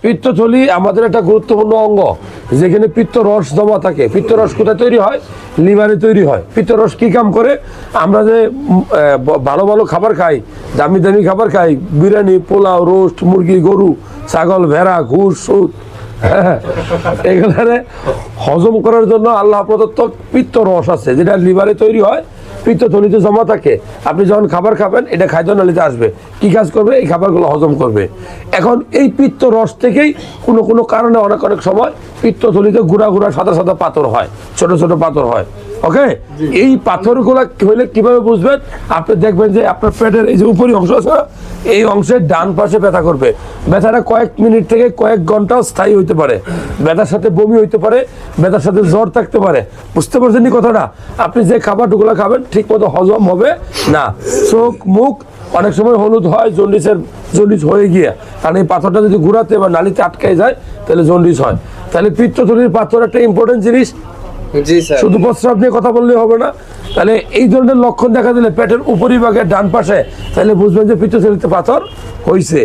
পিত্তথলি আমাদের একটা গুরুত্বপূর্ণ অঙ্গ, যেখানে পিত্তরস জমা থাকে। পিত্তরস কোথায় তৈরি হয়? লিভারে তৈরি হয়। পিত্তরস কি কাম করে? আমরা যে ভালো ভালো খাবার খাই, দামি দামি খাবার খাই, বিরিয়ানি, পোলাও, রোস্ট, মুরগি, গরু, ছাগল, ভেড়া, ঘুষ, সুদ, এগুলারে হজম করার জন্য আল্লাহ প্রদত্ত পিত্তরস আছে, যেটা লিভারে তৈরি হয়, পিত্তথলিতে জমা থাকে। আপনি যখন খাবার খাবেন, এটা খাদ্যনালীতে আসবে, কি কাজ করবে? এই খাবারগুলো হজম করবে। এখন এই পিত্ত রস থেকেই কোনো কোনো কারণে অনেক অনেক সময় পিত্তথলিতে গুঁড়া গুঁড়া সাদা সাদা পাথর হয়, ছোট ছোট পাথর হয়। ওকে, এই পাথরগুলো হইলে কিভাবে বুঝবেন? আপনি দেখবেন যে আপনার পেটের এই যে উপরি অংশ আছে, এই অংশের ডান পাশে ব্যথা করবে। ব্যথাটা কয়েক মিনিট থেকে কয়েক ঘন্টা স্থায়ী হইতে পারে। ব্যথার সাথে বমি হইতে পারে, ব্যথার সাথে জ্বর থাকতে পারে। বুঝতে পারছেন নি কথাটা? আপনি যে খাবারগুলো খাবেন ঠিক মতো হজম হবে না। চোখ, মুখ অনেক সময় হলুদ হয়, জন্ডিস হয়ে গিয়ে, কারণ এই পাথরটা যদি ঘুরাতে বা নালীতে আটকে যায় তাহলে জন্ডিস হয়। তাহলে পিত্তথলির পাথর একটা ইম্পর্টেন্ট জিনিস। শুধু প্রস্রাব নিয়ে কথা বললে হবে না। তাহলে এই ধরনের লক্ষণ দেখা দিলে পেটের উপরিভাগের ডান পাশে, তাহলে বুঝবেন যে পিত্তথলিতে পাথর হয়েছে।